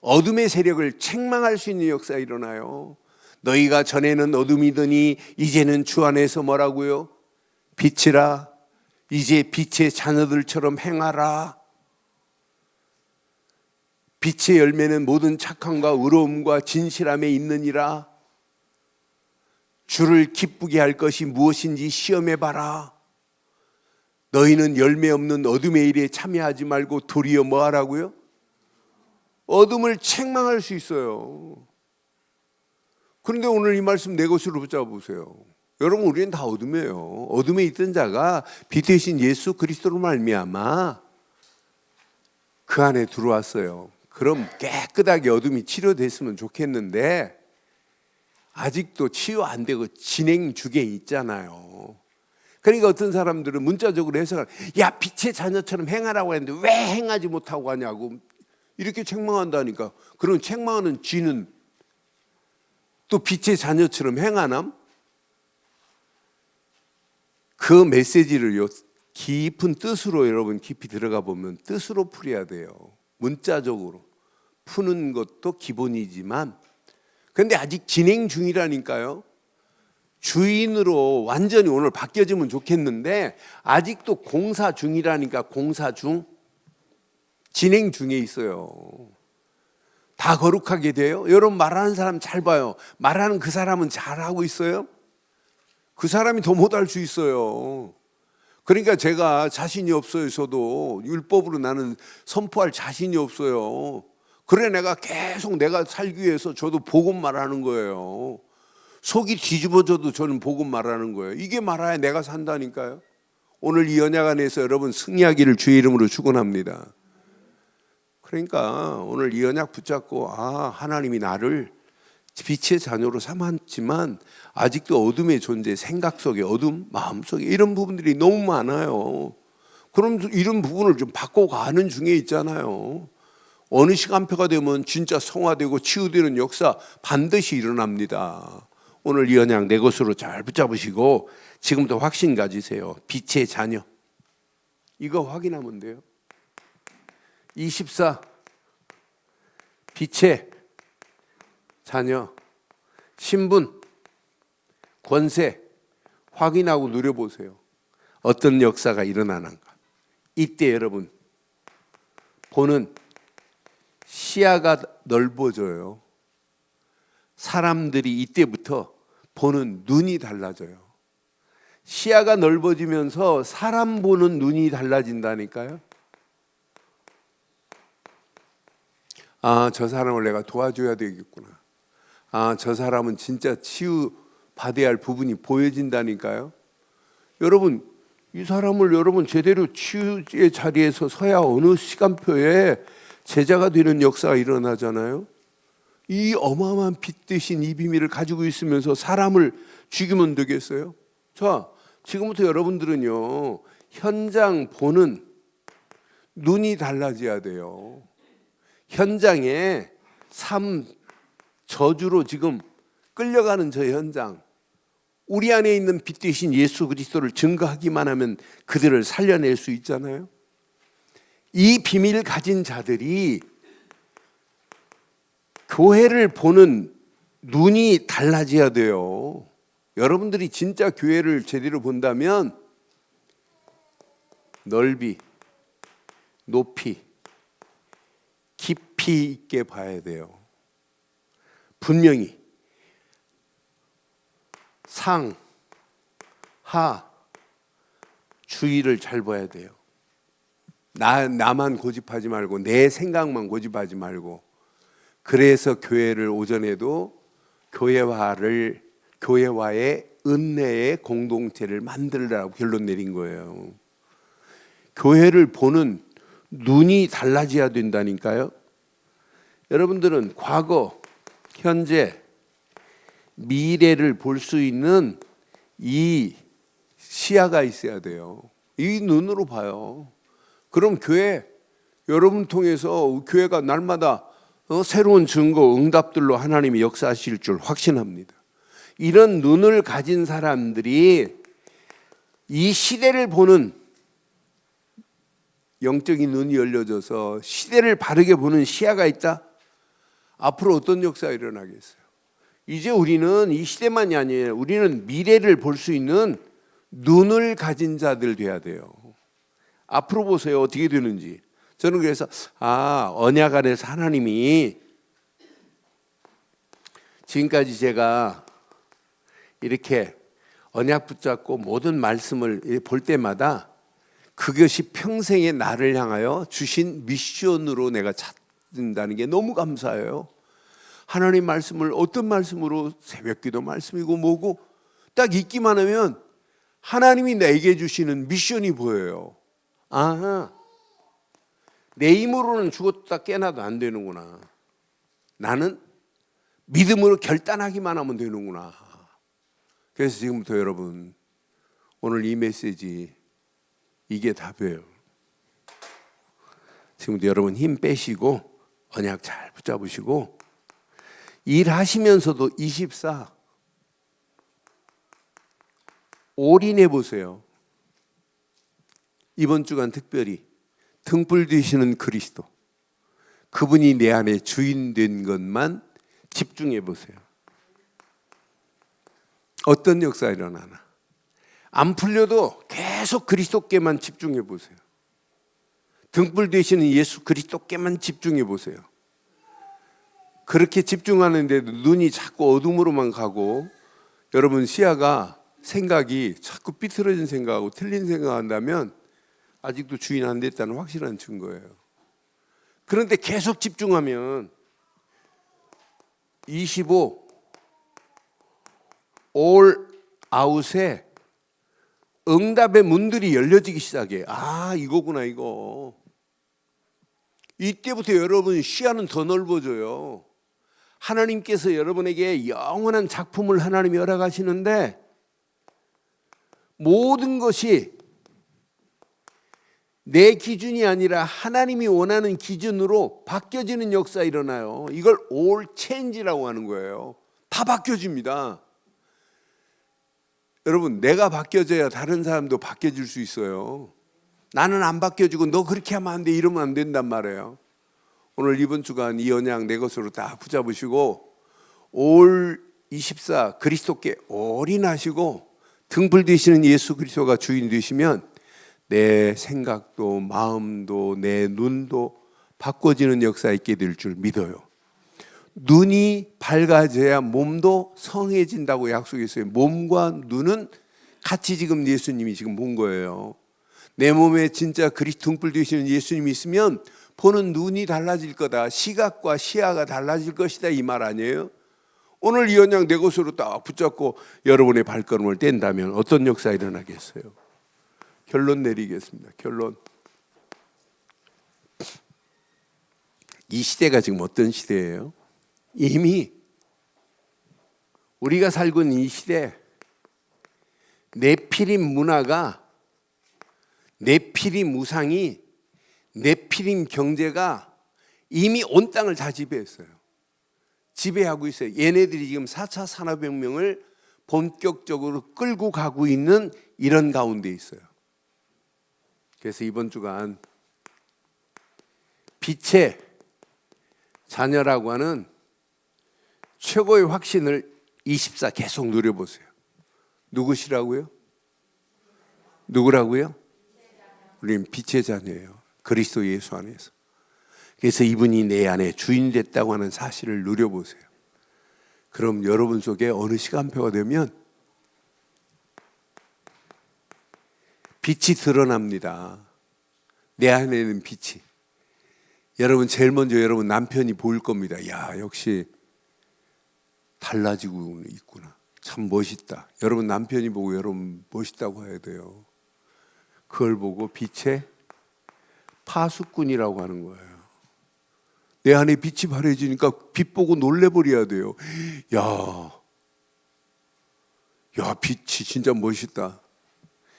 어둠의 세력을 책망할 수 있는 역사가 일어나요. 너희가 전에는 어둠이더니 이제는 주 안에서 뭐라고요? 빛이라. 이제 빛의 자녀들처럼 행하라. 빛의 열매는 모든 착함과 의로움과 진실함에 있느니라. 주를 기쁘게 할 것이 무엇인지 시험해봐라. 너희는 열매 없는 어둠의 일에 참여하지 말고 도리어 뭐 하라고요? 어둠을 책망할 수 있어요. 그런데 오늘 이 말씀 내 것으로 붙잡아 보세요. 여러분 우리는 다 어둠이에요. 어둠에 있던 자가 빛 되신 예수 그리스도로 말미암아 그 안에 들어왔어요. 그럼 깨끗하게 어둠이 치료됐으면 좋겠는데 아직도 치유 안 되고 진행 중에 있잖아요. 그러니까 어떤 사람들은 문자적으로 해석을 야 빛의 자녀처럼 행하라고 했는데 왜 행하지 못하고 하냐고 이렇게 책망한다니까. 그럼 책망하는 쥐는 또 빛의 자녀처럼 행하남? 그 메시지를요 깊은 뜻으로 여러분 깊이 들어가 보면 뜻으로 풀어야 돼요. 문자적으로 푸는 것도 기본이지만 그런데 아직 진행 중이라니까요. 주인으로 완전히 오늘 바뀌어지면 좋겠는데 아직도 공사 중이라니까. 공사 중, 진행 중에 있어요. 다 거룩하게 돼요? 여러분 말하는 사람 잘 봐요. 말하는 그 사람은 잘하고 있어요? 그 사람이 더 못할 수 있어요. 그러니까 제가 자신이 없어요. 저도 율법으로 나는 선포할 자신이 없어요. 그래 내가 계속 내가 살기 위해서 저도 복음 말하는 거예요. 속이 뒤집어져도 저는 복음 말하는 거예요. 이게 말아야 내가 산다니까요. 오늘 이 언약 안에서 여러분 승리하기를 주의 이름으로 축원합니다. 그러니까 오늘 이 언약 붙잡고 하나님이 나를 빛의 자녀로 삼았지만 아직도 어둠의 존재, 생각 속에 어둠, 마음 속에 이런 부분들이 너무 많아요. 그럼 이런 부분을 좀 바꿔가는 중에 있잖아요. 어느 시간표가 되면 진짜 성화되고 치유되는 역사 반드시 일어납니다. 오늘 이 언약 내 것으로 잘 붙잡으시고 지금부터 확신 가지세요. 빛의 자녀. 이거 확인하면 돼요. 24 빛의 자녀, 신분, 권세 확인하고 누려보세요. 어떤 역사가 일어나는가. 이때 여러분 보는 시야가 넓어져요. 사람들이 이때부터 보는 눈이 달라져요. 시야가 넓어지면서 사람 보는 눈이 달라진다니까요. 저 사람을 내가 도와줘야 되겠구나. 저 사람은 진짜 치유 받아야 할 부분이 보여진다니까요. 여러분 이 사람을 여러분 제대로 치유의 자리에서 서야 어느 시간표에 제자가 되는 역사가 일어나잖아요. 이 어마어마한 빛 대신 이 비밀을 가지고 있으면서 사람을 죽이면 되겠어요? 자, 지금부터 여러분들은요 현장 보는 눈이 달라져야 돼요. 현장에 삶 저주로 지금 끌려가는 저 현장, 우리 안에 있는 빛 대신 예수 그리스도를 증거하기만 하면 그들을 살려낼 수 있잖아요. 이 비밀을 가진 자들이 교회를 보는 눈이 달라져야 돼요. 여러분들이 진짜 교회를 제대로 본다면 넓이, 높이, 깊이 있게 봐야 돼요. 분명히 상, 하, 주의를 잘 봐야 돼요. 나만 고집하지 말고 내 생각만 고집하지 말고. 그래서 교회를 오전에도 교회와의 은혜의 공동체를 만들라고 결론 내린 거예요. 교회를 보는 눈이 달라져야 된다니까요. 여러분들은 과거, 현재, 미래를 볼 수 있는 이 시야가 있어야 돼요. 이 눈으로 봐요. 그럼 교회, 여러분 통해서 교회가 날마다 새로운 증거, 응답들로 하나님이 역사하실 줄 확신합니다. 이런 눈을 가진 사람들이 이 시대를 보는 영적인 눈이 열려져서 시대를 바르게 보는 시야가 있다? 앞으로 어떤 역사가 일어나겠어요? 이제 우리는 이 시대만이 아니에요. 우리는 미래를 볼 수 있는 눈을 가진 자들 돼야 돼요. 앞으로 보세요. 어떻게 되는지. 저는 그래서 언약 안에서 하나님이 지금까지 제가 이렇게 언약 붙잡고 모든 말씀을 볼 때마다 그것이 평생의 나를 향하여 주신 미션으로 내가 찾는다는 게 너무 감사해요. 하나님 말씀을 어떤 말씀으로 새벽기도 말씀이고 뭐고 딱 읽기만 하면 하나님이 내게 주시는 미션이 보여요. 내 힘으로는 죽었다 깨나도 안 되는구나. 나는 믿음으로 결단하기만 하면 되는구나. 그래서 지금부터 여러분 오늘 이 메시지 이게 답이에요. 지금부터 여러분 힘 빼시고 언약 잘 붙잡으시고 일하시면서도 24 올인해 보세요. 이번 주간 특별히 등불 되시는 그리스도, 그분이 내 안에 주인 된 것만 집중해 보세요. 어떤 역사가 일어나나. 안 풀려도 계속 그리스도께만 집중해 보세요. 등불 되시는 예수 그리스도께만 집중해 보세요. 그렇게 집중하는데도 눈이 자꾸 어둠으로만 가고 여러분 시야가 생각이 자꾸 삐뚤어진 생각하고 틀린 생각한다면 아직도 주인 안 됐다는 확실한 증거예요. 그런데 계속 집중하면 25 올 아웃에 응답의 문들이 열려지기 시작해. 이거구나 이거. 이때부터 여러분 시야는 더 넓어져요. 하나님께서 여러분에게 영원한 작품을 하나님이 허락하시는데 모든 것이 내 기준이 아니라 하나님이 원하는 기준으로 바뀌어지는 역사 일어나요. 이걸 all change라고 하는 거예요. 다 바뀌어집니다. 여러분 내가 바뀌어져야 다른 사람도 바뀌어질 수 있어요. 나는 안 바뀌어지고 너 그렇게 하면 안 돼 이러면 안 된단 말이에요. 오늘 이번 주간 이 언약 내 것으로 딱 붙잡으시고 올 24 그리스도께 올인하시고 등불 되시는 예수 그리스도가 주인 되시면 내 생각도 마음도 내 눈도 바꿔지는 역사 있게 될 줄 믿어요. 눈이 밝아져야 몸도 성해진다고 약속했어요. 몸과 눈은 같이 지금 예수님이 지금 본 거예요. 내 몸에 진짜 등불 되시는 예수님이 있으면 보는 눈이 달라질 거다. 시각과 시야가 달라질 것이다 이 말 아니에요? 오늘 이 언약 내 것으로 딱 붙잡고 여러분의 발걸음을 뗀다면 어떤 역사가 일어나겠어요? 결론 내리겠습니다. 결론. 이 시대가 지금 어떤 시대예요? 이미 우리가 살고 있는 이 시대 네피림 문화가 네피림 우상이 네피림 경제가 이미 온 땅을 다 지배했어요. 지배하고 있어요. 얘네들이 지금 4차 산업혁명을 본격적으로 끌고 가고 있는 이런 가운데 있어요. 그래서 이번 주간 빛의 자녀라고 하는 최고의 확신을 24 계속 누려보세요. 누구시라고요? 누구라고요? 우리는 빛의 자녀예요. 그리스도 예수 안에서. 그래서 이분이 내 안에 주인 됐다고 하는 사실을 누려보세요. 그럼 여러분 속에 어느 시간표가 되면 빛이 드러납니다. 내 안에는 빛이. 여러분 제일 먼저 여러분 남편이 보일 겁니다. 야, 역시 달라지고 있구나. 참 멋있다. 여러분 남편이 보고 여러분 멋있다고 해야 돼요. 그걸 보고 빛의 파수꾼이라고 하는 거예요. 내 안에 빛이 바래지니까 빛 보고 놀래버려야 돼요. 야, 빛이 진짜 멋있다.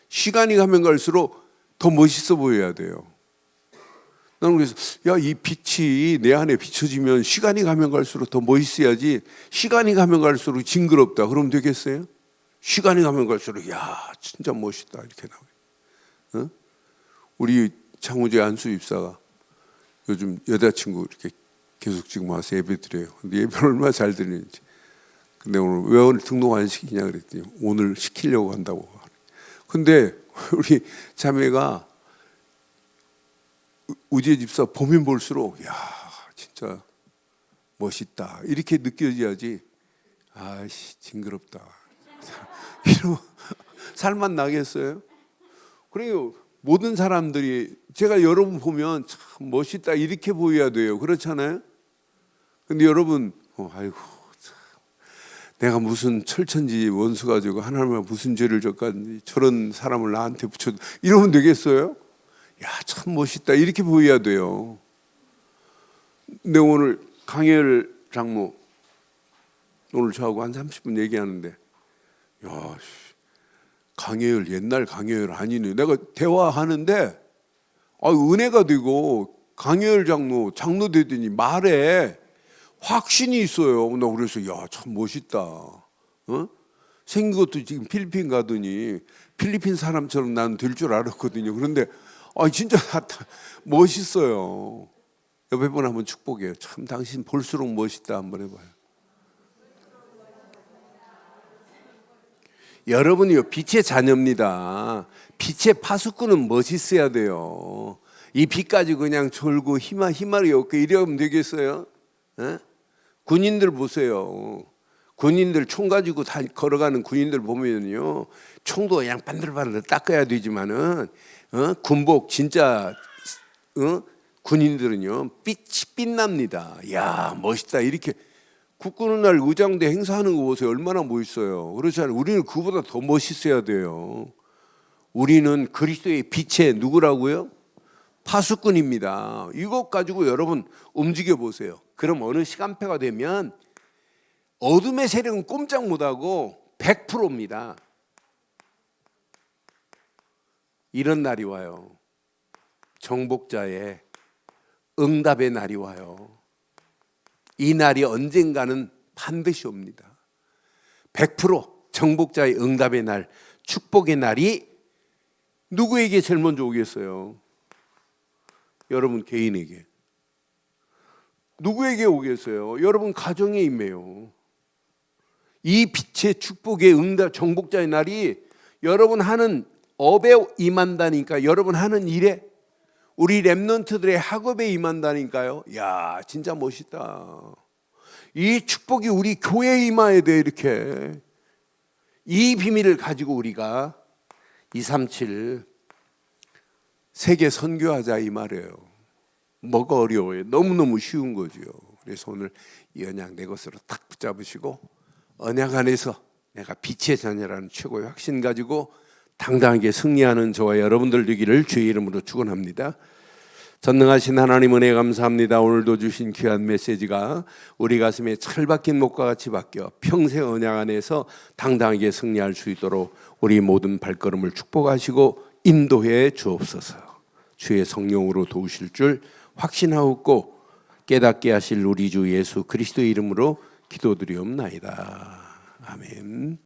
시간이 가면 갈수록 더 멋있어 보여야 돼요. 나는 그래서 이 빛이 내 안에 비춰지면 시간이 가면 갈수록 더 멋있어야지, 시간이 가면 갈수록 징그럽다 그러면 되겠어요? 시간이 가면 갈수록 진짜 멋있다 이렇게 나와요. 어? 우리 창우제 안수 입사가 요즘 여자친구 이렇게 계속 지금 와서 예배 드려요. 근데 예배를 얼마나 잘 드리는지. 근데 오늘 왜 오늘 등록 안 시키냐 그랬더니 오늘 시키려고 한다고. 근데 우리 자매가 우재 집사 보면 볼수록 진짜 멋있다 이렇게 느껴져야지. 징그럽다 이러면 살만 나겠어요? 그래요. 모든 사람들이 제가 여러분 보면 참 멋있다 이렇게 보여야 돼요. 그렇잖아요? 근데 여러분 아이고 참, 내가 무슨 철천지 원수 가지고 하나님은 무슨 죄를 졌간지 저런 사람을 나한테 붙여 이러면 되겠어요? 참 멋있다 이렇게 보여야 돼요. 근데 오늘 강혜열 장모 오늘 저하고 한 30분 얘기하는데 강혜열 옛날 강혜열 아니네. 내가 대화하는데 은혜가 되고 강혜열 장로 되더니 말에 확신이 있어요. 나 그래서 참 멋있다. 생긴 것도 지금 필리핀 가더니 필리핀 사람처럼 난 될 줄 알았거든요. 그런데 진짜 멋있어요. 옆에 분 한번 축복해요. 참 당신 볼수록 멋있다 한번 해봐요. 여러분이요 빛의 자녀입니다. 빛의 파수꾼은 멋있어야 돼요. 이 빛 가지고 그냥 졸고 희망이 없고 이러면 되겠어요? 군인들 보세요. 군인들 총 가지고 걸어가는 군인들 보면요, 총도 그냥 반들반들 닦아야 되지만은 군복 진짜 군인들은요 빛이 빛납니다. 멋있다 이렇게. 국군의 날 의장대 행사하는 거 보세요. 얼마나 멋있어요. 그렇잖아요. 우리는 그보다 더 멋있어야 돼요. 우리는 그리스도의 빛의 누구라고요? 파수꾼입니다. 이것 가지고 여러분 움직여 보세요. 그럼 어느 시간표가 되면 어둠의 세력은 꼼짝 못하고 100%입니다. 이런 날이 와요. 정복자의 응답의 날이 와요. 이 날이 언젠가는 반드시 옵니다. 100% 정복자의 응답의 날, 축복의 날이 누구에게 제일 먼저 오겠어요? 여러분 개인에게. 누구에게 오겠어요? 여러분 가정에 임해요. 이 빛의 축복의 응답 정복자의 날이 여러분 하는 업에 임한다니까. 여러분 하는 일에, 우리 렘넌트들의 학업에 임한다니까요. 진짜 멋있다. 이 축복이 우리 교회에 임해야 돼. 이렇게 이 비밀을 가지고 우리가 237 세계 선교하자 이 말이에요. 뭐가 어려워요? 너무너무 쉬운 거죠. 그래서 오늘 이 언약 내 것으로 딱 붙잡으시고 언약 안에서 내가 빛의 자녀라는 최고의 확신 가지고 당당하게 승리하는 저와 여러분들 되기를 주의 이름으로 축원합니다. 전능하신 하나님 은혜 감사합니다. 오늘도 주신 귀한 메시지가 우리 가슴에 철박힌 목과 같이 바뀌어 평생 언약 안에서 당당하게 승리할 수 있도록 우리 모든 발걸음을 축복하시고 인도해 주옵소서. 주의 성령으로 도우실 줄 확신하옵고 깨닫게 하실 우리 주 예수 그리스도의 이름으로 기도드리옵나이다. 아멘.